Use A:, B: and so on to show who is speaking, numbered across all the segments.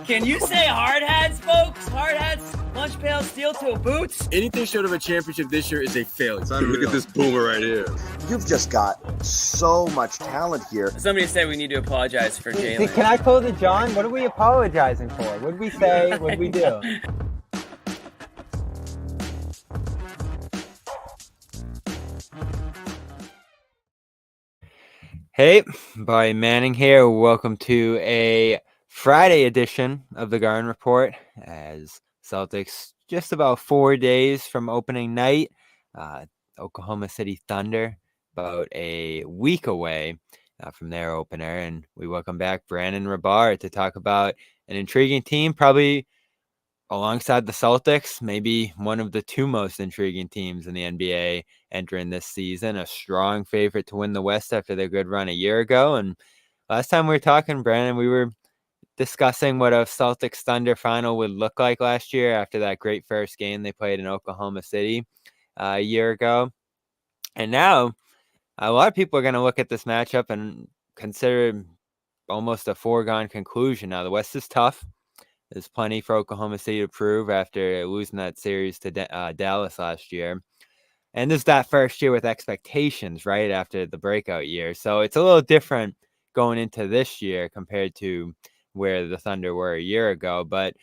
A: Can you say hard hats, folks? Hard hats, lunch pail, steel toe boots.
B: Anything short of a championship this year is a failure. Look at this boomer right here.
C: You've just got so much talent here.
A: Somebody said we need to apologize for Jalen.
D: Can I call it John? What are we apologizing for? What did we say? What did we do? Hey, Barry Manning here. Welcome to a Friday edition of the Garden Report, as Celtics just about 4 days from opening night. Oklahoma City Thunder about a week away from their opener, and we welcome back Brandon Rahbar to talk about an intriguing team, probably alongside the Celtics, maybe one of the two most intriguing teams in the NBA entering this season, a strong favorite to win the West after their good run a year ago. And last time we were talking, Brandon, we were discussing what a Celtics Thunder final would look like last year after that great first game they played in Oklahoma City a year ago. And now a lot of people are going to look at this matchup and consider almost a foregone conclusion. Now, the West is tough. There's plenty for Oklahoma City to prove after losing that series to Dallas last year. And this is that first year with expectations, right, after the breakout year. So it's a little different going into this year compared to where the Thunder were a year ago. But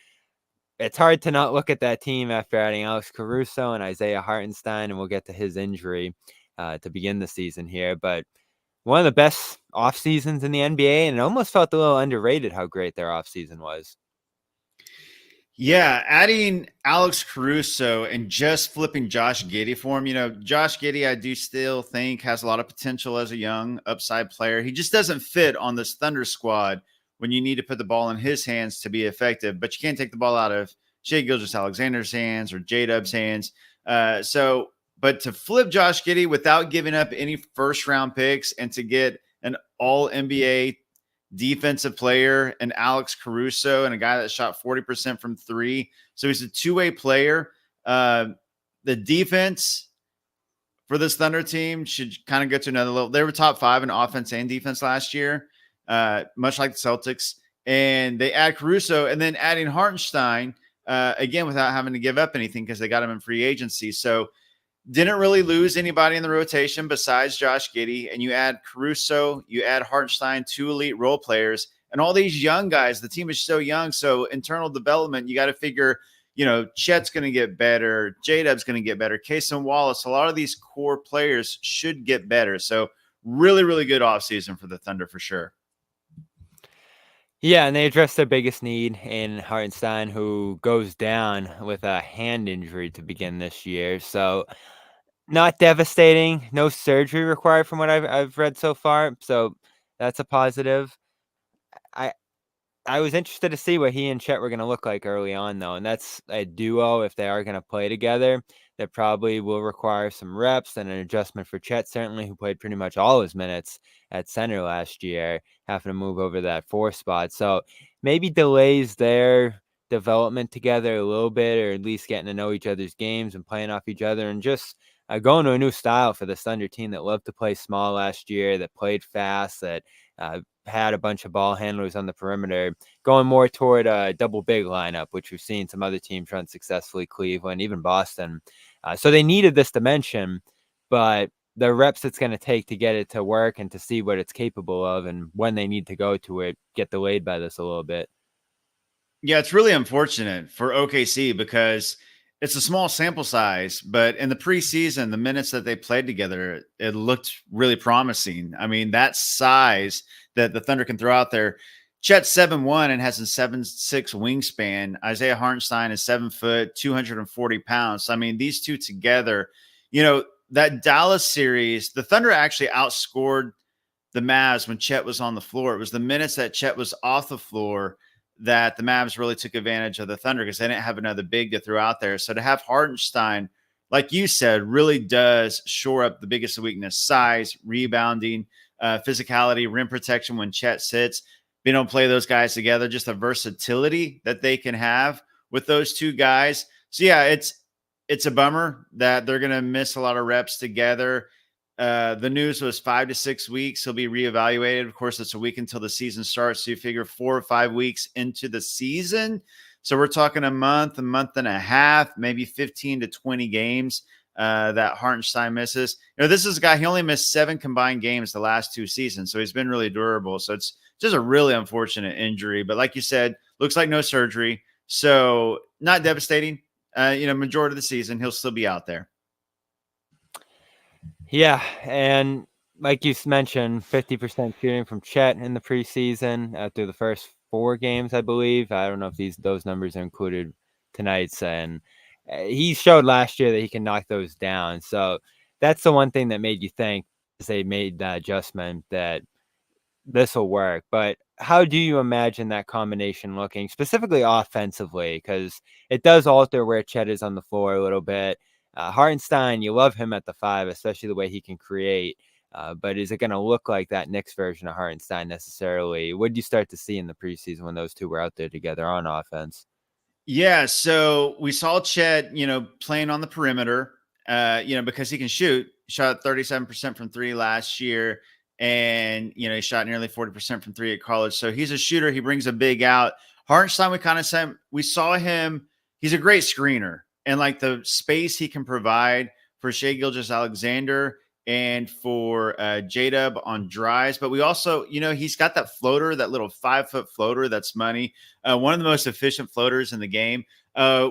D: it's hard to not look at that team after adding Alex Caruso and Isaiah Hartenstein, and we'll get to his injury to begin the season here. But one of the best off seasons in the NBA, and it almost felt a little underrated how great their off season was.
E: Yeah, adding Alex Caruso and just flipping Josh Giddey for him. You know, Josh Giddey, I do still think has a lot of potential as a young upside player. He just doesn't fit on this Thunder squad when you need to put the ball in his hands to be effective. But you can't take the ball out of Shai Gilgeous-Alexander's hands or J-Dub's hands. But to flip Josh Giddey without giving up any first-round picks and to get an all-NBA defensive player and Alex Caruso and a guy that shot 40% from three. So he's a two-way player. The defense for this Thunder team should kind of go to another level. They were top 5 in offense and defense last year, much like the Celtics. And they add Caruso and then adding Hartenstein, again, without having to give up anything because they got him in free agency. So didn't really lose anybody in the rotation besides Josh Giddey. And you add Caruso, you add Hartenstein, 2 elite role players, and all these young guys. The team is so young. So internal development, you got to figure, Chet's going to get better. J-Dub's going to get better. Cason Wallace, a lot of these core players should get better. So really, really good offseason for the Thunder for sure.
D: Yeah, and they addressed their biggest need in Hartenstein, who goes down with a hand injury to begin this year. So not devastating, no surgery required from what I've read so far. So that's a positive. I was interested to see what he and Chet were going to look like early on, though. And that's a duo, if they are going to play together, that probably will require some reps and an adjustment for Chet, certainly, who played pretty much all his minutes at center last year, having to move over that 4 spot. So maybe delays their development together a little bit, or at least getting to know each other's games and playing off each other, and just going to a new style for the Thunder team that loved to play small last year, that played fast, that had a bunch of ball handlers on the perimeter, going more toward a double big lineup, which we've seen some other teams run successfully, Cleveland, even Boston. So they needed this dimension, but the reps it's going to take to get it to work and to see what it's capable of and when they need to go to it get delayed by this a little bit.
E: Yeah, it's really unfortunate for OKC because it's a small sample size, but in the preseason, the minutes that they played together, it looked really promising. I mean, that size that the Thunder can throw out there. Chet's 7'1" and has a 7'6" wingspan. Isaiah Hartenstein is 7 foot, 240 pounds. I mean, these two together, that Dallas series, the Thunder actually outscored the Mavs when Chet was on the floor. It was the minutes that Chet was off the floor that the Mavs really took advantage of the Thunder because they didn't have another big to throw out there. So to have Hartenstein, like you said, really does shore up the biggest weakness: size, rebounding, physicality, rim protection when Chet sits. Being able to play those guys together, just the versatility that they can have with those two guys. So yeah, it's a bummer that they're going to miss a lot of reps together. The news was 5 to 6 weeks. He'll be reevaluated. Of course, it's a week until the season starts. So you figure 4 or 5 weeks into the season. So we're talking a month and a half, maybe 15 to 20 games that Hartenstein misses. This is a guy, he only missed 7 combined games the last 2 seasons. So he's been really durable. So it's just a really unfortunate injury. But like you said, looks like no surgery. So not devastating. Majority of the season, he'll still be out there.
D: Yeah, and like you mentioned, 50% shooting from Chet in the preseason through the first 4 games, I believe. I don't know if those numbers are included tonight's, and he showed last year that he can knock those down. So that's the one thing that made you think, as they made that adjustment, that this will work. But how do you imagine that combination looking, specifically offensively? Because it does alter where Chet is on the floor a little bit. Hartenstein, you love him at the 5, especially the way he can create. But is it going to look like that Knicks version of Hartenstein necessarily? What did you start to see in the preseason when those two were out there together on offense?
E: Yeah, so we saw Chet, playing on the perimeter, because he can shoot. He shot 37% from 3 last year, and he shot nearly 40% from 3 at college. So he's a shooter. He brings a big out. Hartenstein, we saw him. He's a great screener, and like the space he can provide for Shai Gilgeous-Alexander and for J-Dub on drives. But we also, he's got that floater, that little 5-foot floater. That's money. One of the most efficient floaters in the game.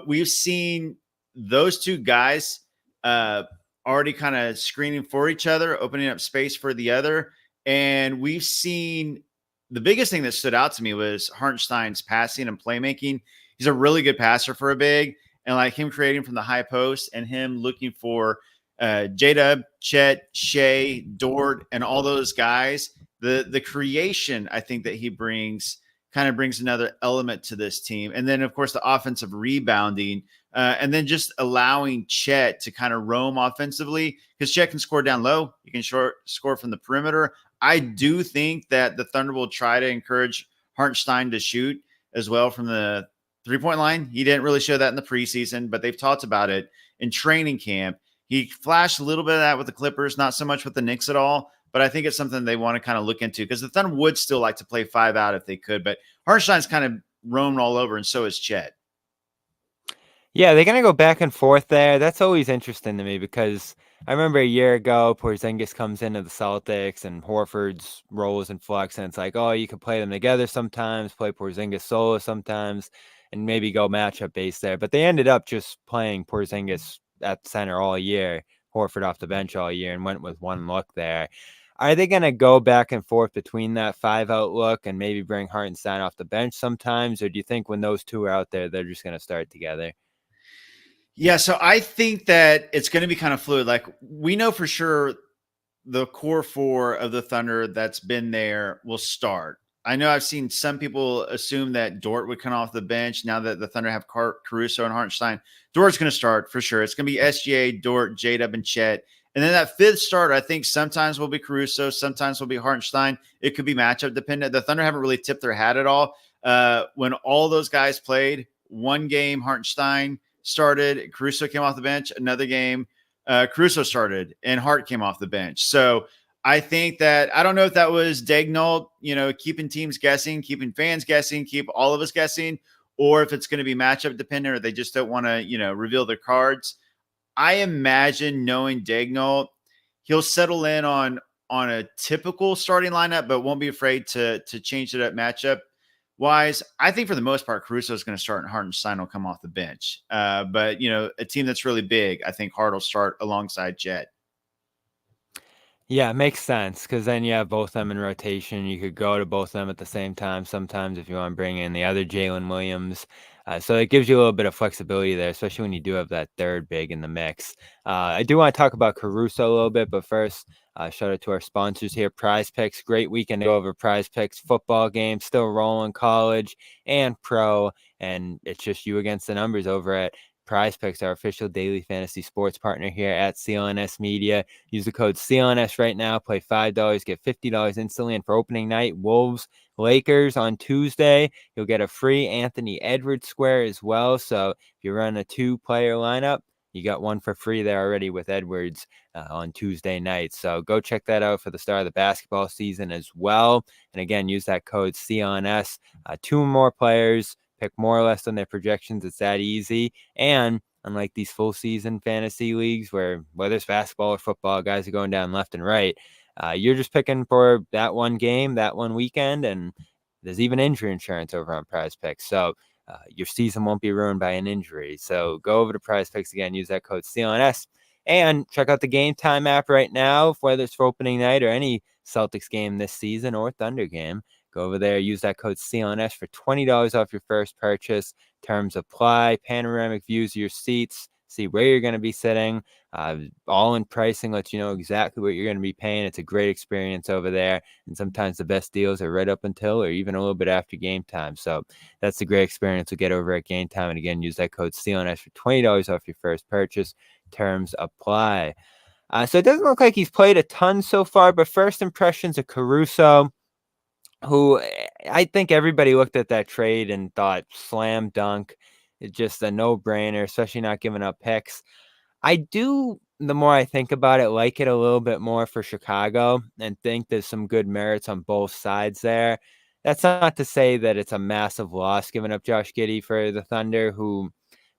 E: We've seen those two guys already kind of screening for each other, opening up space for the other. And we've seen the biggest thing that stood out to me was Hartenstein's passing and playmaking. He's a really good passer for a big, and like him creating from the high post and him looking for J-Dub, Chet, Shai, Dort, and all those guys. The creation, I think, that he brings kind of brings another element to this team. And then, of course, the offensive rebounding, and then just allowing Chet to kind of roam offensively, because Chet can score down low. He can score from the perimeter. I do think that the Thunder will try to encourage Hartenstein to shoot as well from the three-point line. He didn't really show that in the preseason, but they've talked about it in training camp. He flashed a little bit of that with the Clippers, not so much with the Knicks at all, but I think it's something they want to kind of look into, because the Thunder would still like to play 5 out if they could, but Hartenstein's kind of roamed all over, and so is Chet.
D: Yeah, they're going to go back and forth there. That's always interesting to me, because I remember a year ago, Porzingis comes into the Celtics and Horford's rolls and flex, and it's like, oh, you can play them together sometimes, play Porzingis solo sometimes, and maybe go matchup base there. But they ended up just playing Porzingis at center all year, Horford off the bench all year, and went with one look there. Are they going to go back and forth between that 5-out look and maybe bring Hartenstein off the bench sometimes? Or do you think when those two are out there, they're just going to start together?
E: Yeah, so I think that it's going to be kind of fluid. Like, we know for sure the core 4 of the Thunder that's been there will start. I know I've seen some people assume that Dort would come off the bench now that the Thunder have Caruso and Hartenstein. Dort's going to start for sure. It's going to be SGA, Dort, J-Dub, and Chet. And then that 5th starter, I think sometimes will be Caruso, sometimes will be Hartenstein. It could be matchup dependent. The Thunder haven't really tipped their hat at all. When all those guys played, one game Hartenstein started, Caruso came off the bench. Another game, Caruso started, and Hart came off the bench. So I think that, I don't know if that was Daigneault, keeping teams guessing, keeping fans guessing, keep all of us guessing, or if it's going to be matchup dependent, or they just don't want to, reveal their cards. I imagine, knowing Daigneault, he'll settle in on a typical starting lineup, but won't be afraid to change it up matchup wise. I think for the most part, Caruso is going to start and Hartenstein will come off the bench. But a team that's really big, I think Hart will start alongside Chet.
D: Yeah, it makes sense, because then you have both of them in rotation. You could go to both of them at the same time sometimes if you want to bring in the other Jalen Williams. So it gives you a little bit of flexibility there, especially when you do have that third big in the mix. I do want to talk about Caruso a little bit, but first, shout out to our sponsors here, Prize Picks. Great weekend to go over Prize Picks football game, still rolling college and pro, and it's just you against the numbers over at Prize Picks, our official daily fantasy sports partner here at CLNS Media. Use the code CLNS right now. Play $5, get $50 instantly. And for opening night, Wolves Lakers on Tuesday, you'll get a free Anthony Edwards square as well. So if you run a 2-player lineup, You got one for free there already with Edwards on Tuesday night. So go check that out for the start of the basketball season as well. And again, use that code CONS. 2 more players, pick more or less than their projections. It's that easy. And unlike these full season fantasy leagues where whether it's basketball or football, guys are going down left and right, you're just picking for that one game, that one weekend, and there's even injury insurance over on Prize Picks. So your season won't be ruined by an injury. So go over to Prize Picks again, use that code CLNS, and check out the Game Time app right now, whether it's for opening night or any Celtics game this season or Thunder game. Go over there, use that code CLNS for $20 off your first purchase. Terms apply, panoramic views of your seats, see where you're going to be sitting. All in pricing lets you know exactly what you're going to be paying. It's a great experience over there. And sometimes the best deals are right up until or even a little bit after game time. So that's a great experience to get over at Game Time. And again, use that code CLNS for $20 off your first purchase. Terms apply. So it doesn't look like he's played a ton so far, but first impressions of Caruso, who I think everybody looked at that trade and thought slam dunk. It's just a no-brainer, especially not giving up picks. I do, the more I think about it, like it a little bit more for Chicago and think there's some good merits on both sides there. That's not to say that it's a massive loss giving up Josh Giddey for the Thunder, who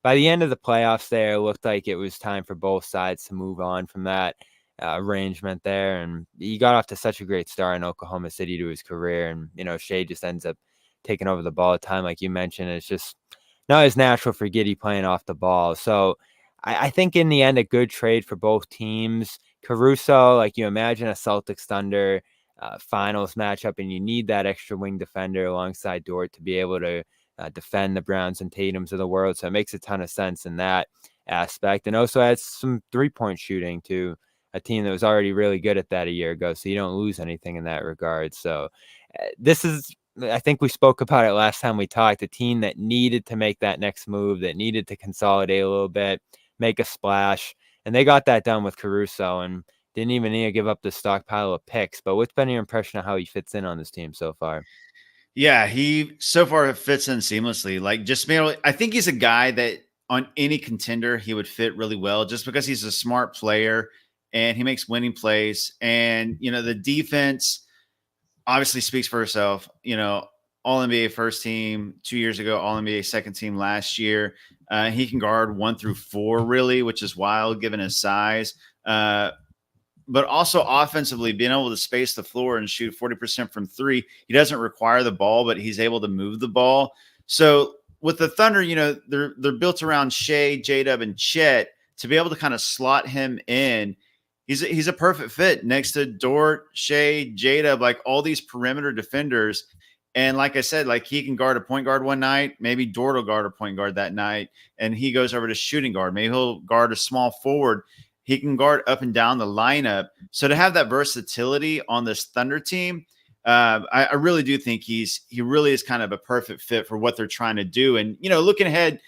D: by the end of the playoffs there looked like it was time for both sides to move on from that arrangement there. And he got off to such a great start in Oklahoma City to his career. And, Shai just ends up taking over the ball at time, like you mentioned. It's just not as natural for Giddey playing off the ball. So I think in the end, a good trade for both teams. Caruso, like you imagine a Celtics Thunder finals matchup, and you need that extra wing defender alongside Dort to be able to defend the Browns and Tatums of the world. So it makes a ton of sense in that aspect. And also adds some 3-point shooting to a team that was already really good at that a year ago. So you don't lose anything in that regard. So this is, I think we spoke about it last time we talked, a team that needed to make that next move, that needed to consolidate a little bit, make a splash. And they got that done with Caruso and didn't even need to give up the stockpile of picks. But what's been your impression of how he fits in on this team so far?
E: Yeah, he so far fits in seamlessly. Like, just being able, I think he's a guy that on any contender he would fit really well, just because he's a smart player and he makes winning plays. And the defense obviously speaks for itself. All NBA first team 2 years ago, All NBA second team last year. He can guard 1 through 4 really, which is wild given his size. But also offensively, being able to space the floor and shoot 40% from 3. He doesn't require the ball, but he's able to move the ball. So with the Thunder, they're built around Shai, J-Dub, and Chet to be able to kind of slot him in. He's a perfect fit next to Dort, Shai, J-Dub, like all these perimeter defenders. And like I said, like he can guard a point guard one night. Maybe Dort will guard a point guard that night, and he goes over to shooting guard. Maybe he'll guard a small forward. He can guard up and down the lineup. So to have that versatility on this Thunder team, I really do think he really is kind of a perfect fit for what they're trying to do. And, looking ahead,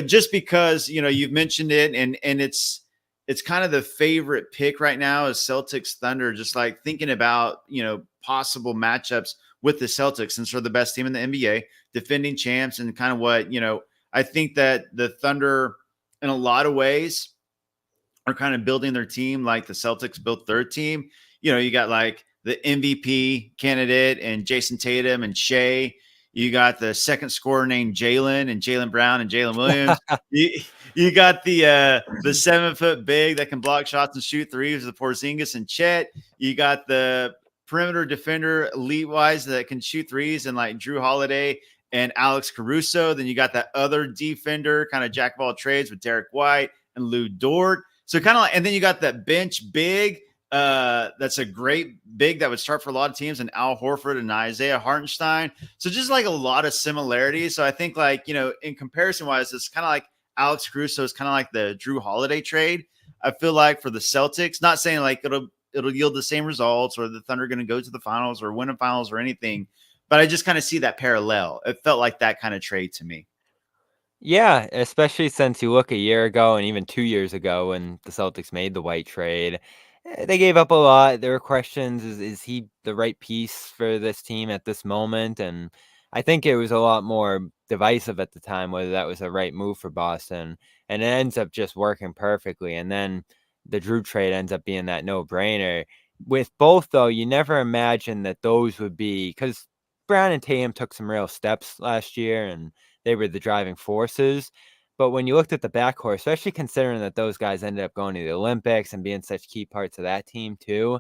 E: just because, you've mentioned it and it's kind of the favorite pick right now is Celtics Thunder, just like thinking about, possible matchups with the Celtics, since they're the best team in the NBA, defending champs, and kind of what, I think that the Thunder in a lot of ways are kind of building their team like the Celtics built their team. You got like the MVP candidate and Jason Tatum and Shai. You got the second scorer named Jaylen Brown and Jalen Williams. you got the 7-foot big that can block shots and shoot threes with Porzingis and Chet. You got the perimeter defender elite wise that can shoot threes and like Drew Holiday and Alex Caruso. Then you got that other defender, kind of jack of all trades with Derek White and Lou Dort. So kind of like, and then you got that bench big. That's a great big that would start for a lot of teams, and Al Horford and Isaiah Hartenstein. So just like a lot of similarities. So I think like, in comparison wise, it's kind of like Alex Caruso is kind of like the Drew Holiday trade. I feel like for the Celtics, not saying like it'll yield the same results or the Thunder are going to go to the finals or win a finals or anything, but I just kind of see that parallel. It felt like that kind of trade to me.
D: Yeah, especially since you look a year ago and even 2 years ago when the Celtics made the White trade, they gave up a lot. There were questions, is he the right piece for this team at this moment? And I think it was a lot more divisive at the time, whether that was the right move for Boston. and it ends up just working perfectly. And then the Drew trade ends up being that no-brainer. With both, though, you never imagined that those would be, because Brown and Tatum took some real steps last year, and they were the driving forces. But when you looked at the backcourt, especially considering that those guys ended up going to the Olympics and being such key parts of that team too,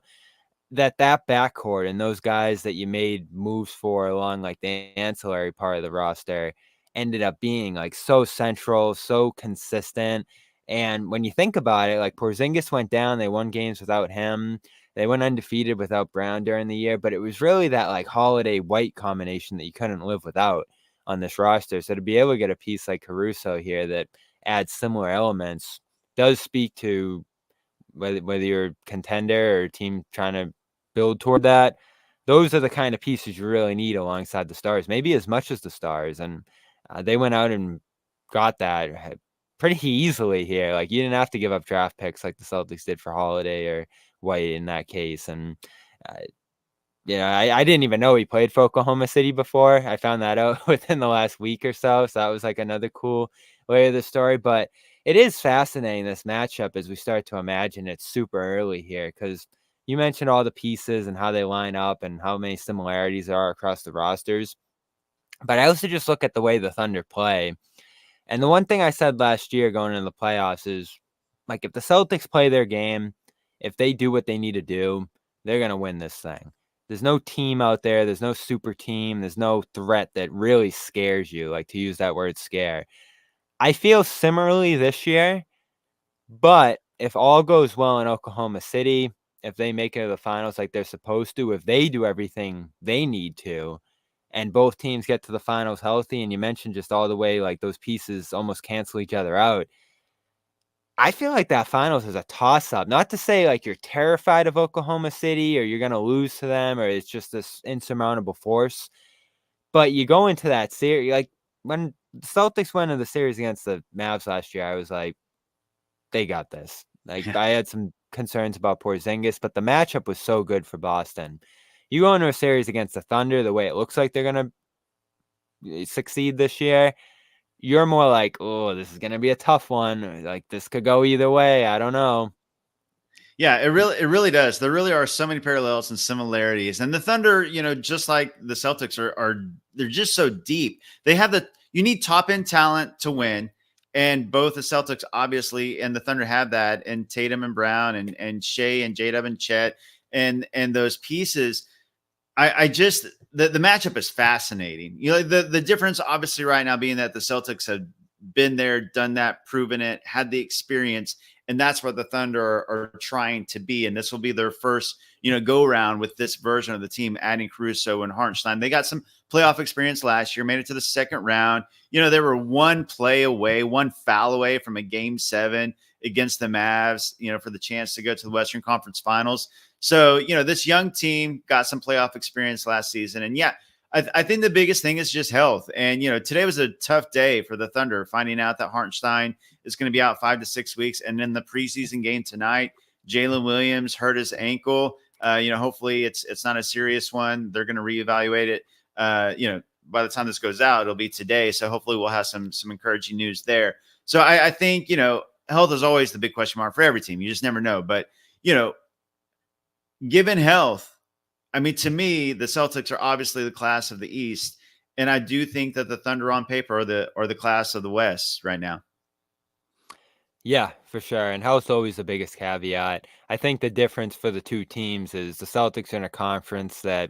D: that backcourt and those guys that you made moves for along like the ancillary part of the roster ended up being like so central, so consistent. And when you think about it, like Porzingis went down, they won games without him. They went undefeated without Brown during the year, but it was really that like Holiday White combination that you couldn't live without on this roster. So to be able to get a piece like Caruso here that adds similar elements does speak to whether you're a contender or a team trying to build toward that. Those are the kind of pieces you really need alongside the stars, maybe as much as the stars. And they went out and got that pretty easily here. Like, you didn't have to give up draft picks like the Celtics did for Holiday or White in that case. And I didn't even know he played for Oklahoma City before. I found that out within the last week or so. So that was like another cool way of the story. But it is fascinating, this matchup, as we start to imagine it super early here, because you mentioned all the pieces and how they line up and how many similarities there are across the rosters. But I also just look at the way the Thunder play. And the one thing I said last year going into the playoffs is, like, if the Celtics play their game, if they do what they need to do, they're going to win this thing. There's no team out there. There's no super team. There's no threat that really scares you, like, to use that word scare. I feel similarly this year, but if all goes well in Oklahoma City, if they make it to the finals like they're supposed to, if they do everything they need to, and both teams get to the finals healthy, and you mentioned just all the way like those pieces almost cancel each other out, I feel like that finals is a toss-up. Not to say like you're terrified of Oklahoma City or you're going to lose to them or it's just this insurmountable force, but you go into that series, like when the Celtics went into the series against the Mavs last year, I was like, they got this. Like, I had some concerns about Porzingis, but the matchup was so good for Boston. You go into a series against the Thunder, the way it looks like they're going to succeed this year, you're more like, oh, this is going to be a tough one. Like, this could go either way. I don't know.
E: Yeah, it really does. There really are so many parallels and similarities. And the Thunder, just like the Celtics are they're just so deep. They have you need top end talent to win. And both the Celtics, obviously, and the Thunder have that, and Tatum and Brown and Shai and J-Dub and Chet and those pieces. I just the matchup is fascinating. The difference obviously right now being that the Celtics have been there, done that, proven it, had the experience, and that's what the Thunder are trying to be. And this will be their first, go around with this version of the team, adding Caruso and Hartenstein. They got some playoff experience last year, made it to the second round. They were one play away, one foul away from a game 7 against the Mavs, for the chance to go to the Western Conference Finals. So, this young team got some playoff experience last season. And yeah, I think the biggest thing is just health. And, today was a tough day for the Thunder, finding out that Hartenstein is going to be out 5 to 6 weeks. And then the preseason game tonight, Jalen Williams hurt his ankle. Hopefully it's not a serious one. They're going to reevaluate it. By the time this goes out, it'll be today. So hopefully we'll have some encouraging news there. So I think, health is always the big question mark for every team. You just never know. But, given health, I mean, to me, the Celtics are obviously the class of the East, and I do think that the Thunder on paper are the class of the West right now.
D: Yeah, for sure. And health's always the biggest caveat. I think the difference for the two teams is the Celtics are in a conference that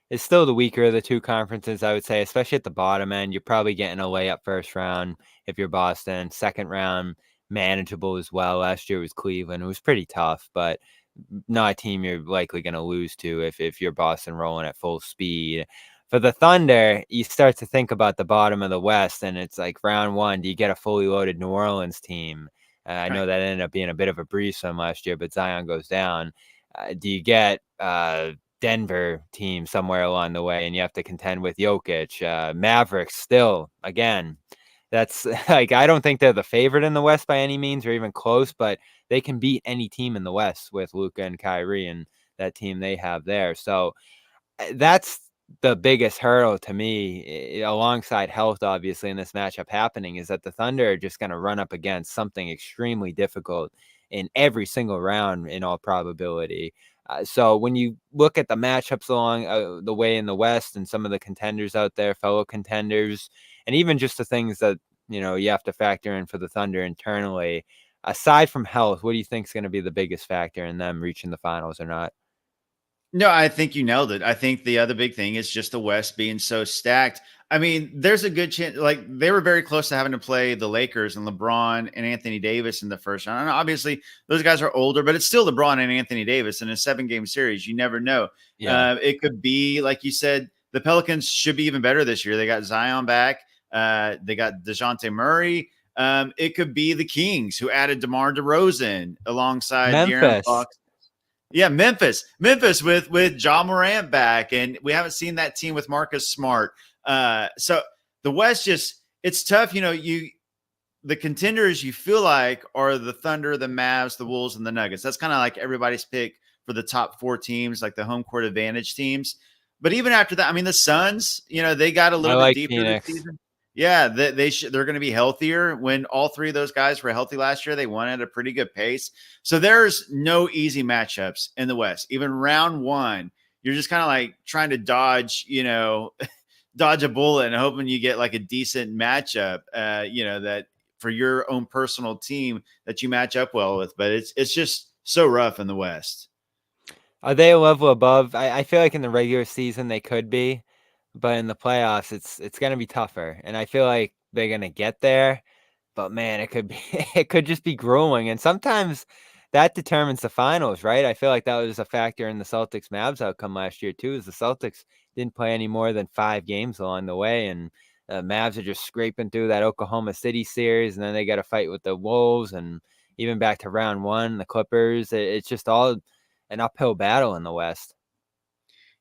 D: is still the weaker of the two conferences, I would say, especially at the bottom end. You're probably getting a layup first round if you're Boston. Second round, manageable as well. Last year was Cleveland. It was pretty tough, but not a team you're likely going to lose to if you're Boston rolling at full speed. For the Thunder, you start to think about the bottom of the West, and it's like round 1, do you get a fully loaded New Orleans team? I know that ended up being a bit of a breeze from last year, but Zion goes down. Do you get Denver team somewhere along the way, and you have to contend with Jokic? Mavericks still, again, that's like, I don't think they're the favorite in the West by any means or even close, but they can beat any team in the West with Luka and Kyrie and that team they have there. So that's the biggest hurdle to me, alongside health, obviously, in this matchup happening, is that the Thunder are just going to run up against something extremely difficult in every single round, in all probability. So when you look at the matchups along the way in the West and some of the contenders out there, fellow contenders, and even just the things that, you have to factor in for the Thunder internally, aside from health, what do you think is going to be the biggest factor in them reaching the finals or not?
E: No, I think you nailed it. I think the other big thing is just the West being so stacked. I mean, there's a good chance, like they were very close to having to play the Lakers and LeBron and Anthony Davis in the first round. And obviously, those guys are older, but it's still LeBron and Anthony Davis in a 7-game series. You never know.
D: Yeah.
E: It could be, like you said, the Pelicans should be even better this year. They got Zion back. They got DeJounte Murray. It could be the Kings, who added DeMar DeRozan alongside De'Aaron
D: Memphis.
E: Fox. Yeah, Memphis with Ja Morant back, and we haven't seen that team with Marcus Smart. So the West it's tough. The contenders you feel like are the Thunder, the Mavs, the Wolves, and the Nuggets. That's kind of like everybody's pick for the top 4 teams, like the home court advantage teams. But even after that, I mean, the Suns, they got a little bit deeper
D: Phoenix.
E: this season. Yeah, they're going to be healthier. When all 3 of those guys were healthy last year, they won at a pretty good pace. So there's no easy matchups in the West. Even round 1, you're just kind of like trying to dodge a bullet and hoping you get like a decent matchup, that for your own personal team that you match up well with. But it's just so rough in the West.
D: Are they a level above? I feel like in the regular season they could be, but in the playoffs it's going to be tougher. And I feel like they're going to get there, but man, it could be it could just be grueling. And sometimes that determines the finals, right? I feel like that was a factor in the Celtics Mavs outcome last year too, is the Celtics didn't play any more than 5 games along the way, and Mavs are just scraping through that Oklahoma City series, and then they got to fight with the Wolves, and even back to round 1, the Clippers. It's just all an uphill battle in the West.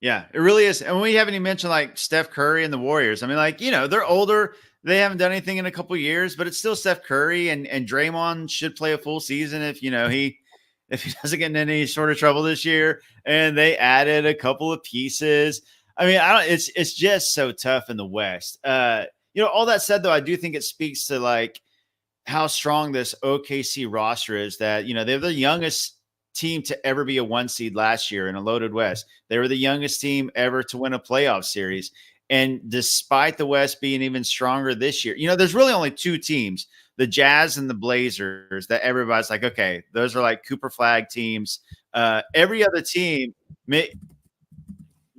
E: Yeah, it really is. And we haven't even mentioned like Steph Curry and the Warriors. I mean, like, they're older. They haven't done anything in a couple of years, but it's still Steph Curry, and Draymond should play a full season if he doesn't get in any sort of trouble this year. And they added a couple of pieces. I mean, it's just so tough in the West. All that said, though, I do think it speaks to like how strong this OKC roster is, that, they're the youngest team to ever be a 1 seed last year in a loaded West. They were the youngest team ever to win a playoff series. And despite the West being even stronger this year, there's really only 2 teams, the Jazz and the Blazers, that everybody's like, okay, those are like Cooper flag teams. Every other team,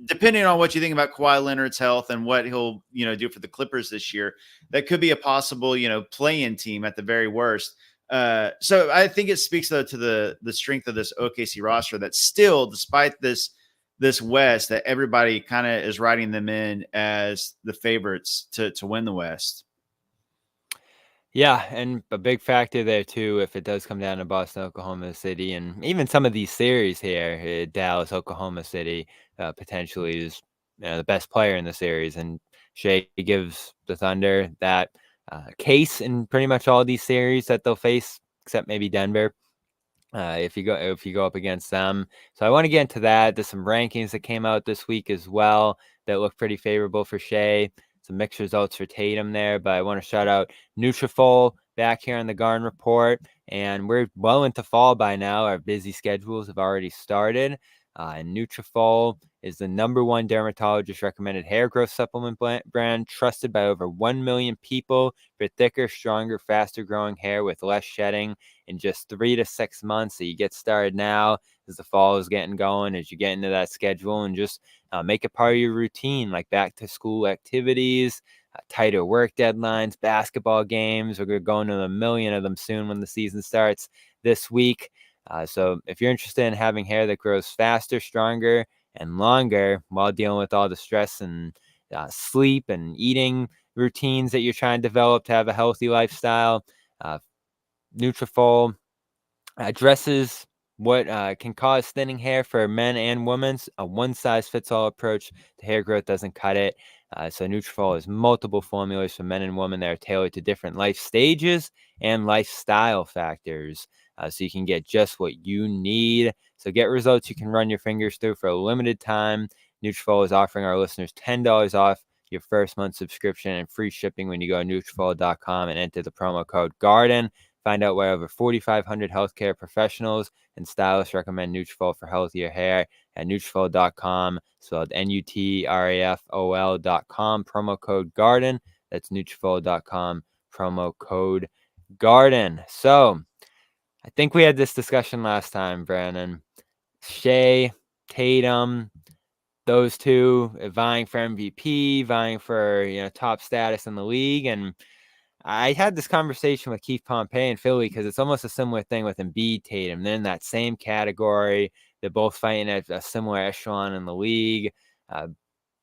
E: depending on what you think about Kawhi Leonard's health and what he'll, do for the Clippers this year, that could be a possible, play-in team at the very worst. So I think it speaks, though, to the strength of this OKC roster, that still, despite this West, that everybody kind of is writing them in as the favorites to win the West.
D: Yeah, and a big factor there too, if it does come down to Boston, Oklahoma City, and even some of these series here, Dallas, Oklahoma City, potentially is the best player in the series, and Shai gives the Thunder that case in pretty much all these series that they'll face, except maybe Denver. If you go up against them. So I want to get into that. There's some rankings that came out this week as well that look pretty favorable for Shai. Some mixed results for Tatum there, but I want to shout out Nutrafol back here on the Garden Report, and we're well into fall by now. Our busy schedules have already started, and Nutrafol is the #1 dermatologist recommended hair growth supplement brand, trusted by over 1 million people for thicker, stronger, faster growing hair with less shedding in just 3 to 6 months. So you get started now as the fall is getting going, as you get into that schedule, and just make it part of your routine, like back to school activities, tighter work deadlines, basketball games. We're going to go into 1 million of them soon when the season starts this week. So if you're interested in having hair that grows faster, stronger, and longer while dealing with all the stress and sleep and eating routines that you're trying to develop to have a healthy lifestyle, Nutrafol addresses what can cause thinning hair for men and women. A one-size-fits-all approach to hair growth doesn't cut it. So Nutrafol has multiple formulas for men and women that are tailored to different life stages and lifestyle factors. So you can get just what you need. So get results you can run your fingers through for a limited time. Nutrafol is offering our listeners $10 off your first month subscription and free shipping when you go to Nutrafol.com and enter the promo code GARDEN. Find out why over 4,500 healthcare professionals and stylists recommend Nutrafol for healthier hair at Nutrafol.com, spelled Nutrafol.com, promo code GARDEN. That's Nutrafol.com, promo code GARDEN. So I think we had this discussion last time, Brandon. Shai, Tatum, those two vying for MVP, vying for top status in the league. And I had this conversation with Keith Pompey in Philly because it's almost a similar thing with Embiid, Tatum. They're in that same category. They're both fighting at a similar echelon in the league.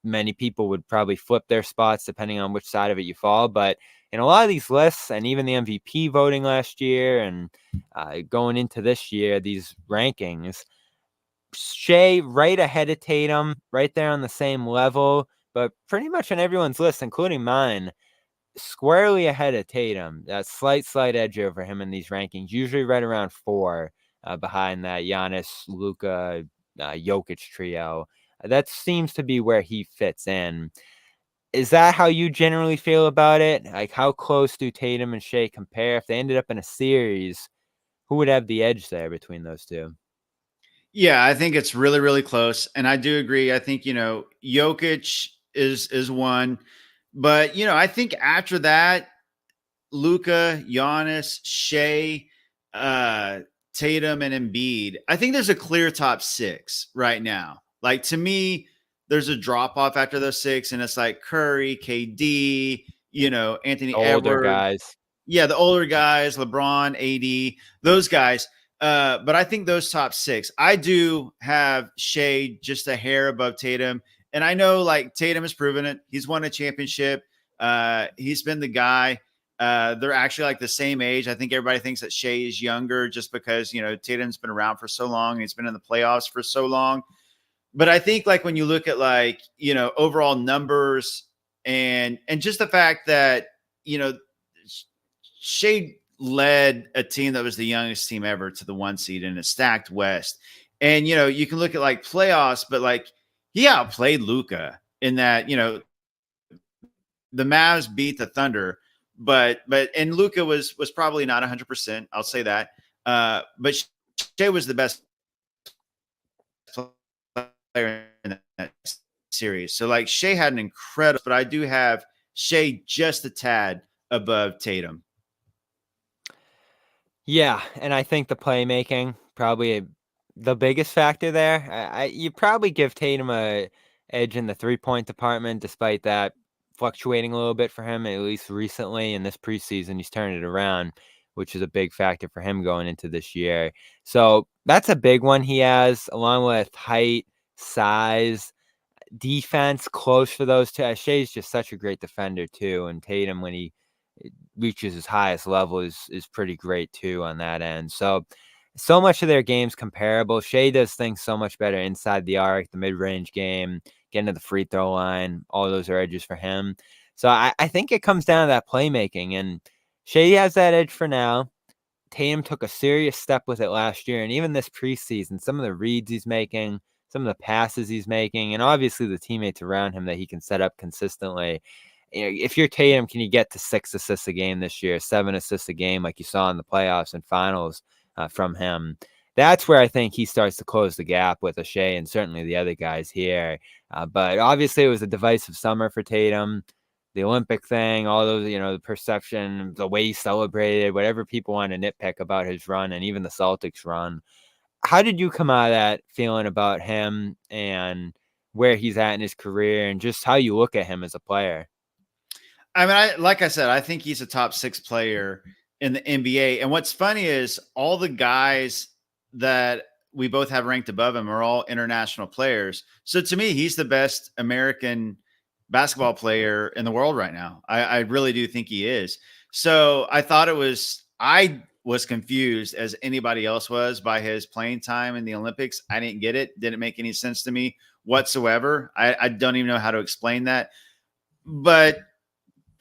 D: Many people would probably flip their spots depending on which side of it you fall. But in a lot of these lists, and even the MVP voting last year and going into this year, these rankings, Shai right ahead of Tatum, right there on the same level, but pretty much on everyone's list, including mine, squarely ahead of Tatum. That slight edge over him in these rankings, usually right around 4 behind that Giannis, Luka, Jokic trio. That seems to be where he fits in. Is that how you generally feel about it? Like, how close do Tatum and Shai compare? If they ended up in a series, who would have the edge there between those two?
E: Yeah, I think it's really, really close. And I do agree. I think, Jokic is one. But, I think after that, Luka, Giannis, Shai, Tatum, and Embiid, I think there's a clear top 6 right now. Like, to me, there's a drop off after those 6, and it's like Curry, KD, Anthony
D: Older
E: Edwards.
D: guys.
E: Yeah, the older guys, LeBron, AD, those guys. But I think those top 6, I do have Shai just a hair above Tatum. And I know, like, Tatum has proven it. He's won a championship. He's been the guy. They're actually like the same age. I think everybody thinks that Shai is younger just because, Tatum's been around for so long and he's been in the playoffs for so long. But I think, like, when you look at, like, overall numbers and just the fact that, Shai led a team that was the youngest team ever to the 1 seed in a stacked West. And, you can look at, like, playoffs, but, like, he outplayed Luka in that, the Mavs beat the Thunder, and Luka was probably not 100%. I'll say that. But Shai was the best player in that series. So, like, Shai had an incredible, but I do have Shai just a tad above Tatum.
D: Yeah, and I think the playmaking probably the biggest factor there. You probably give Tatum a edge in the 3-point department, despite that fluctuating a little bit for him, at least recently in this preseason. He's turned it around, which is a big factor for him going into this year. So that's a big one he has, along with height, size, defense, close for those two. Shai's just such a great defender too, and Tatum, when he reaches his highest level, is pretty great too on that end. So much of their game's comparable. Shai does things so much better inside the arc, the mid-range game, getting to the free throw line. All those are edges for him. So I think it comes down to that playmaking, and Shai has that edge for now. Tatum took a serious step with it last year, and even this preseason, some of the reads he's making, some of the passes he's making, and obviously the teammates around him that he can set up consistently. If you're Tatum, can you get to 6 assists a game this year, 7 assists a game like you saw in the playoffs and finals from him? That's where I think he starts to close the gap with Shai and certainly the other guys here. But obviously it was a divisive summer for Tatum. The Olympic thing, all those, the perception, the way he celebrated, whatever people want to nitpick about his run and even the Celtics run. How did you come out of that feeling about him and where he's at in his career and just how you look at him as a player?
E: I mean, like I said, I think he's a top 6 player in the NBA. And what's funny is all the guys that we both have ranked above him are all international players. So to me, he's the best American basketball player in the world right now. I really do think he is. So I was confused as anybody else was by his playing time in the Olympics. I didn't get it. Didn't make any sense to me whatsoever. I don't even know how to explain that. But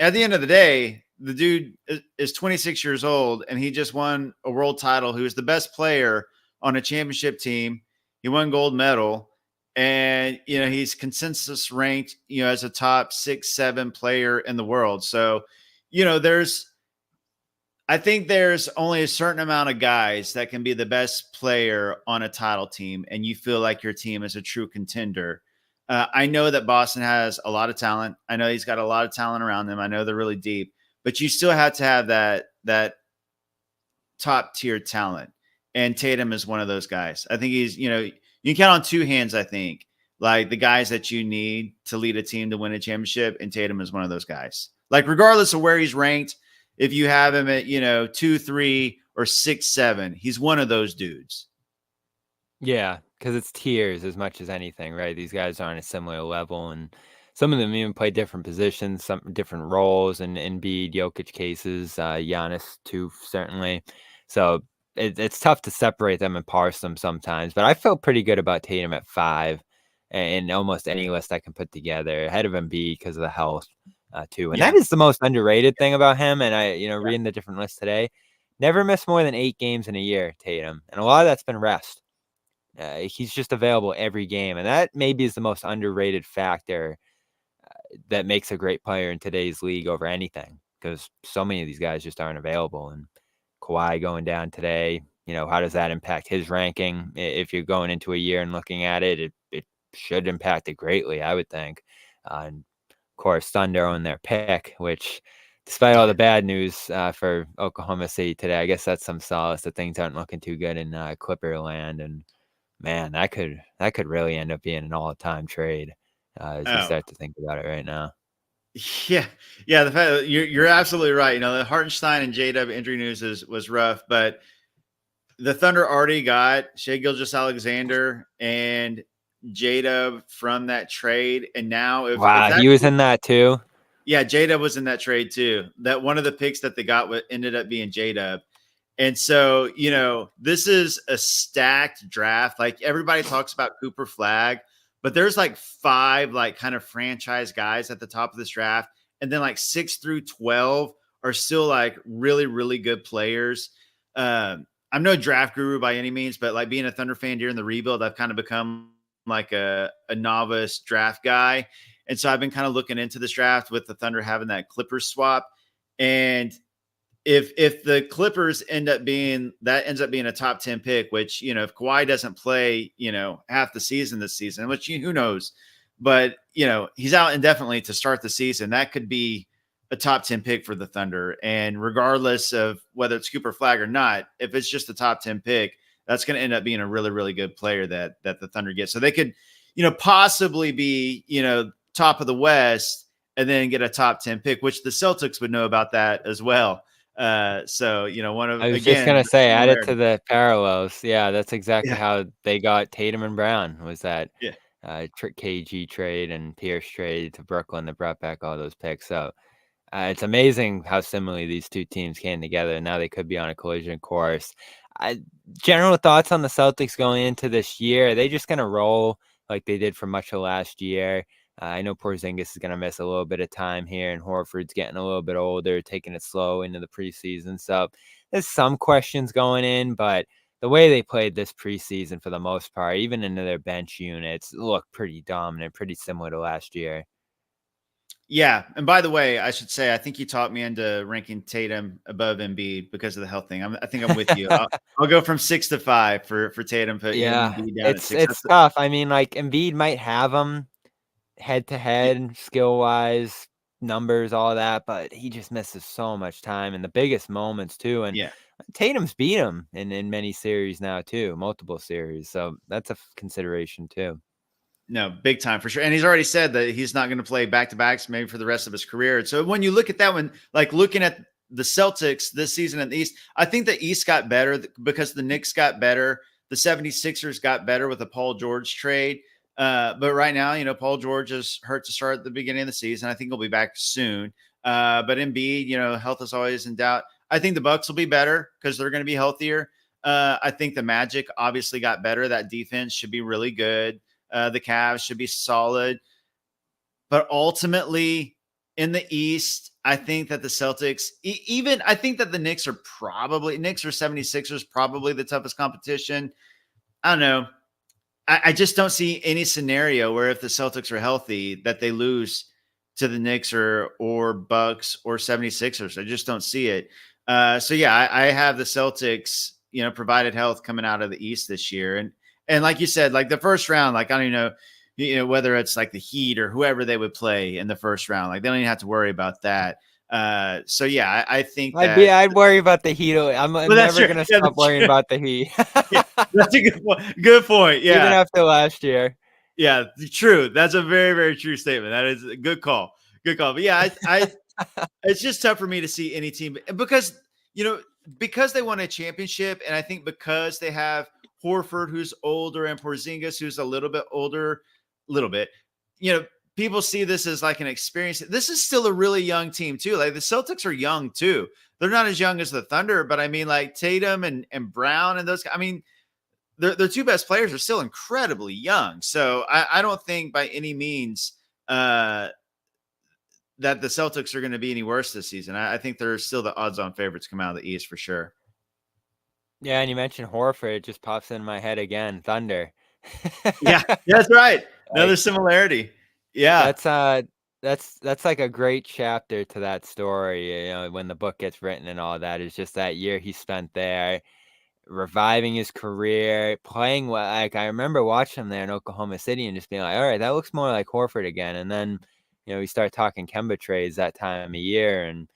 E: at the end of the day, the dude is 26 years old and he just won a world title. He was the best player on a championship team. He won gold medal. And, he's consensus ranked, as a top 6-7 player in the world. So, I think there's only a certain amount of guys that can be the best player on a title team, and you feel like your team is a true contender. I know that Boston has a lot of talent. I know he's got a lot of talent around them. I know they're really deep, but you still have to have that top tier talent. And Tatum is one of those guys. I think he's, you can count on two hands, I think, like the guys that you need to lead a team to win a championship. And Tatum is one of those guys. Like, regardless of where he's ranked, if you have him at, 2, 3, or 6, 7, he's one of those dudes.
D: Yeah, because it's tiers as much as anything, right? These guys are on a similar level, and some of them even play different positions, some different roles, and Embiid, Jokic cases, Giannis too, certainly. So it's tough to separate them and parse them sometimes. But I felt pretty good about Tatum at 5 in almost any list I can put together, ahead of Embiid because of the health too. And that is the most underrated thing about him. And I, reading the different lists today, never missed more than 8 games in a year, Tatum, and a lot of that's been rest. He's just available every game, and that maybe is the most underrated factor that makes a great player in today's league over anything, because so many of these guys just aren't available. And Kawhi going down today, how does that impact his ranking? If you're going into a year and looking at it, it should impact it greatly, I would think. And of course, Thunder on their pick, which, despite all the bad news for Oklahoma City today, I guess that's some solace that things aren't looking too good in Clipper land. And man, that could really end up being an all-time trade as we start to think about it right now.
E: Yeah. The fact you're absolutely right. The Hartenstein and J-Dub injury news was rough, but the Thunder already got Shai Gilgeous-Alexander and J-Dub from that trade, and now if
D: he was in that too.
E: Yeah, J-Dub was in that trade too. That one of the picks that they got ended up being J-Dub. And so, this is a stacked draft. Like, everybody talks about Cooper Flag, but there's like 5 like kind of franchise guys at the top of this draft. And then like 6 through 12 are still like really, really good players. I'm no draft guru by any means, but like being a Thunder fan during the rebuild, I've kind of become like a novice draft guy. And so I've been kind of looking into this draft with the Thunder having that Clippers swap. And if the Clippers ends up being a top 10 pick, which, if Kawhi doesn't play, half the season this season, which who knows, but he's out indefinitely to start the season, that could be a top 10 pick for the Thunder. And regardless of whether it's Cooper Flag or not, if it's just a top 10 pick, that's going to end up being a really, really good player that the Thunder gets. So they could, possibly be, top of the West and then get a top 10 pick, which the Celtics would know about that as well. So, one of,
D: I was just going to say, add it to the parallels. Yeah, that's exactly how they got Tatum and Brown, was that KG trade and Pierce trade to Brooklyn that brought back all those picks. So it's amazing how similarly these two teams came together. And now they could be on a collision course. General thoughts on the Celtics going into this year? Are they just going to roll like they did for much of last year? I know Porzingis is going to miss a little bit of time here, and Horford's getting a little bit older, taking it slow into the preseason. So there's some questions going in, but the way they played this preseason for the most part, even into their bench units, look pretty dominant, pretty similar to last year.
E: Yeah. And by the way, I should say, I think you talked me into ranking Tatum above Embiid because of the health thing. I think I'm with you. I'll go from 6 to 5 for Tatum. Put Embiid down at 6.
D: It's tough. I mean, like, Embiid might have him head-to-head, skill-wise, numbers, all that, but he just misses so much time in the biggest moments, too. And Tatum's beat him in many series now, too, multiple series. So that's a consideration, too.
E: No, big time for sure. And he's already said that he's not going to play back-to-backs maybe for the rest of his career. So when you look at that one, like looking at the Celtics this season in the East, I think the East got better because the Knicks got better. The 76ers got better with the Paul George trade. But right now, Paul George is hurt to start at the beginning of the season. I think he'll be back soon. But Embiid, health is always in doubt. I think the Bucks will be better because they're going to be healthier. I think the Magic obviously got better. That defense should be really good. The Cavs should be solid. But ultimately, in the East, I think that the Celtics, I think that the Knicks or 76ers probably the toughest competition. I don't know. I just don't see any scenario where if the Celtics are healthy that they lose to the Knicks or Bucks or 76ers. I just don't see it. So yeah, I have the Celtics, provided health coming out of the East this year. And like you said, like the first round, like I don't even know, whether it's like the Heat or whoever they would play in the first round. Like they don't even have to worry about that. So yeah, I think that
D: I'd worry about the Heat. I'm
E: well, that's
D: never
E: true.
D: gonna
E: Yeah,
D: stop
E: that's
D: worrying
E: true.
D: about the Heat.
E: Yeah, that's a good point. Good point.
D: Even
E: Yeah.
D: after last year.
E: Yeah, true. That's a very, very true statement. That is a good call. Good call. But yeah, I it's just tough for me to see any team because because they won a championship, and I think because they have Horford, who's older, and Porzingis, who's a little bit older, little bit. People see this as like an experience. This is still a really young team too. Like the Celtics are young too. They're not as young as the Thunder, but I mean, like Tatum and Brown and those. I mean, their two best players are still incredibly young. So I don't think by any means that the Celtics are going to be any worse this season. I think they're still the odds-on favorites to come out of the East for sure.
D: Yeah, and you mentioned Horford, it just pops in my head again. Thunder.
E: Yeah, that's right. Another
D: Like,
E: similarity. Yeah.
D: that's like a great chapter to that story. When the book gets written and all that, is just that year he spent there, reviving his career, playing well. Like I remember watching him there in Oklahoma City and just being like, all right, that looks more like Horford again. And then, we start talking Kemba trades that time of year, and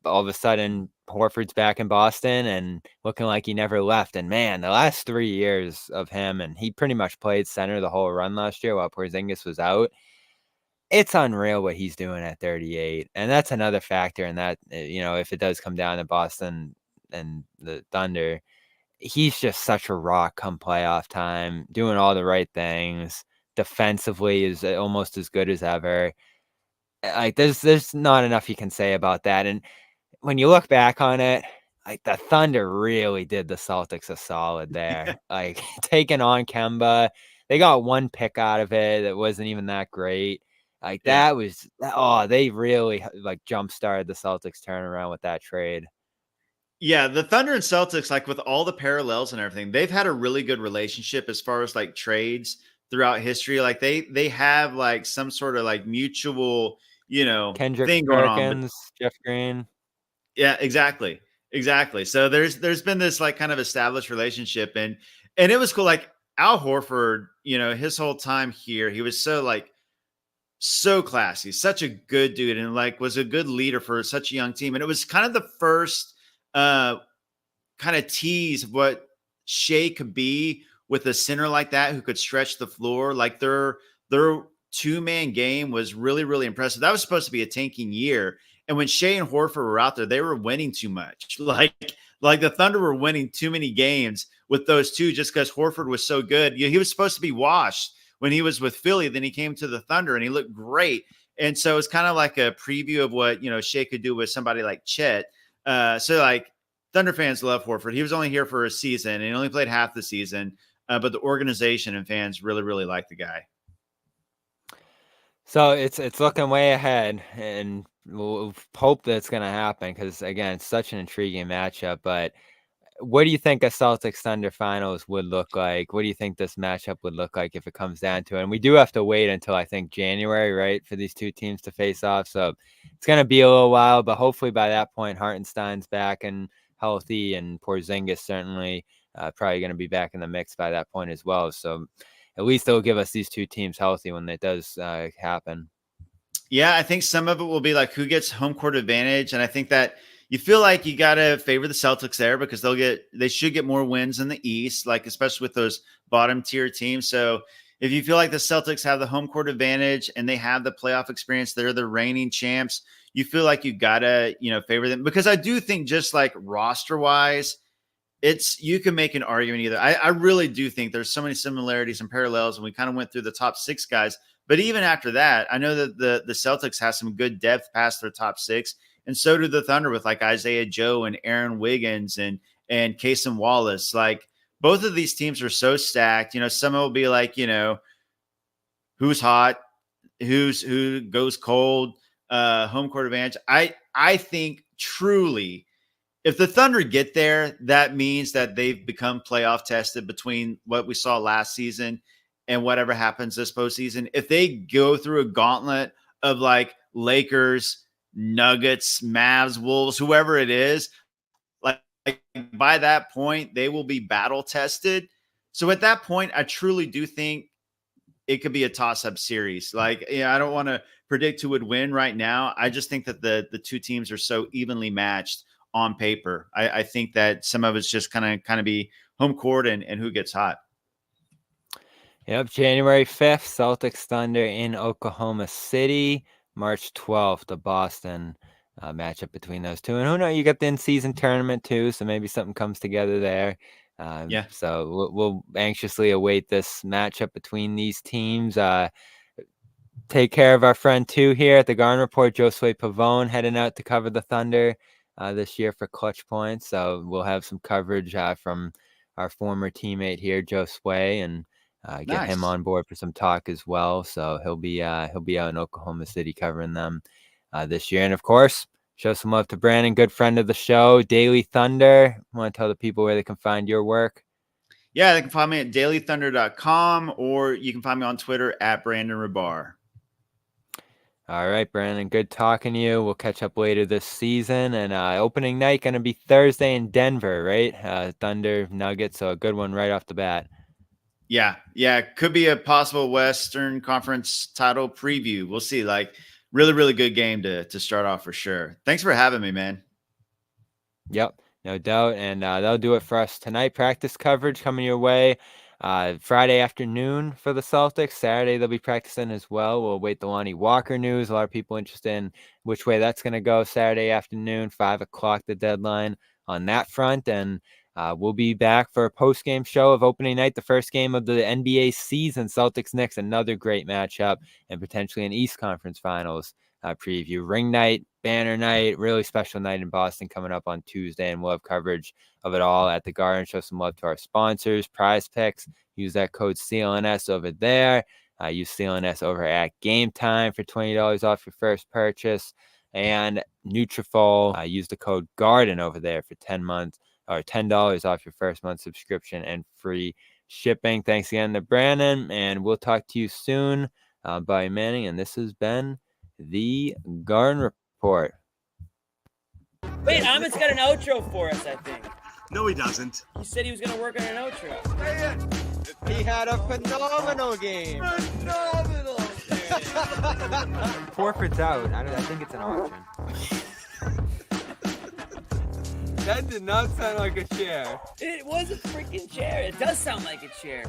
D: all of a sudden Horford's back in Boston and looking like he never left. And man, the last 3 years of him, and he pretty much played center the whole run last year while Porzingis was out. It's unreal what he's doing at 38. And that's another factor in that, if it does come down to Boston and the Thunder, he's just such a rock come playoff time, doing all the right things. Defensively is almost as good as ever. Like there's not enough you can say about that. And when you look back on it, like the Thunder really did the Celtics a solid there. Like taking on Kemba, they got one pick out of it that wasn't even that great. Like
E: Yeah.
D: they really like jump started the Celtics turnaround with that trade.
E: Yeah, the Thunder and Celtics, like with all the parallels and everything, they've had a really good relationship as far as like trades throughout history. Like they have like some sort of like mutual,
D: Kendrick
E: thing going on. But
D: Perkins, Jeff Green.
E: yeah, exactly. Exactly. So there's been this like kind of established relationship, and it was cool. Like Al Horford, his whole time here, he was so classy, such a good dude, and like was a good leader for such a young team. And it was kind of the first kind of tease of what Shai could be with a center like that who could stretch the floor. Like their two-man game was really, really impressive. That was supposed to be a tanking year. And when Shai and Horford were out there, they were winning too much. Like the Thunder were winning too many games with those two just because Horford was so good. He was supposed to be washed when he was with Philly. Then he came to the Thunder and he looked great. And so it's kind of like a preview of what, Shai could do with somebody like Chet. So like Thunder fans love Horford. He was only here for a season and he only played half the season. But the organization and fans really, really like the guy.
D: So it's looking way ahead, and we'll hope that's going to happen because, again, it's such an intriguing matchup. But what do you think a Celtics Thunder finals would look like? What do you think this matchup would look like if it comes down to it? And we do have to wait until, I think, January, right, for these two teams to face off. So it's going to be a little while, but hopefully by that point, Hartenstein's back and healthy, and Porzingis certainly probably going to be back in the mix by that point as well. So at least they'll give us these two teams healthy when it does happen.
E: Yeah, I think some of it will be like who gets home court advantage. And I think that you feel like you got to favor the Celtics there because they should get more wins in the East, like especially with those bottom tier teams. So if you feel like the Celtics have the home court advantage and they have the playoff experience, they're the reigning champs, you feel like you got to, favor them. Because I do think just like roster wise, you can make an argument either. I really do think there's so many similarities and parallels, and we kind of went through the top six guys. But even after that, I know that the Celtics have some good depth past their top six, and so do the Thunder with like Isaiah Joe and Aaron Wiggins and Cason Wallace. Like both of these teams are so stacked. Some will be like, who's hot, who goes cold, home court advantage. I think truly if the Thunder get there, that means that they've become playoff tested between what we saw last season and whatever happens this postseason. If they go through a gauntlet of like Lakers, Nuggets, Mavs, Wolves, whoever it is, like by that point, they will be battle tested. So at that point, I truly do think it could be a toss-up series. Like, I don't want to predict who would win right now. I just think that the two teams are so evenly matched on paper. I think that some of it's just kind of be home court and who gets hot.
D: Yep, January 5th, Celtics Thunder in Oklahoma City. March 12th, the Boston matchup between those two. And who knows, you got the in-season tournament too, so maybe something comes together there.
E: Yeah.
D: So we'll anxiously await this matchup between these teams. Take care of our friend too here at the Garden Report, Josue Pavone, heading out to cover the Thunder this year for Clutch Points. So we'll have some coverage from our former teammate here, Josue, and get him on board for some talk as well. So he'll be out in Oklahoma City covering them this year. And of course, show some love to Brandon, good friend of the show, Daily Thunder. Want to tell the people where they can find your work?
E: Yeah, they can find me at dailythunder.com, or you can find me on Twitter at Brandon Rahbar.
D: All right, Brandon, good talking to you. We'll catch up later this season. And opening night going to be Thursday in Denver, right? Thunder Nuggets, so a good one right off the bat.
E: Yeah. Could be a possible Western Conference title preview. We'll see. Like, really, really good game to start off for sure. Thanks for having me, man.
D: Yep, no doubt. And that'll do it for us tonight. Practice coverage coming your way Friday afternoon for the Celtics. Saturday they'll be practicing as well. We'll wait the Lonnie Walker news. A lot of people interested in which way that's going to go. Saturday afternoon, 5 o'clock, the deadline on that front. And we'll be back for a post-game show of opening night, the first game of the NBA season, Celtics-Knicks, another great matchup, and potentially an East Conference Finals preview. Ring night, banner night, really special night in Boston coming up on Tuesday, and we'll have coverage of it all at the Garden. Show some love to our sponsors, Prize Picks. Use that code CLNS over there. Use CLNS over at Game Time for $20 off your first purchase. And Nutrafol, use the code GARDEN over there for 10 months. Or $10 off your first month subscription and free shipping. Thanks again to Brandon, and we'll talk to you soon. By Manning, and this has been the Garden Report.
A: Wait, Amit's got an outro for us, I think.
B: No, he doesn't.
A: He said he was going to work on an outro.
F: He had a phenomenal game.
A: Phenomenal game.
D: Horford's out. I think it's an auction. That did not sound like a chair.
A: It was a freaking chair. It does sound like a chair.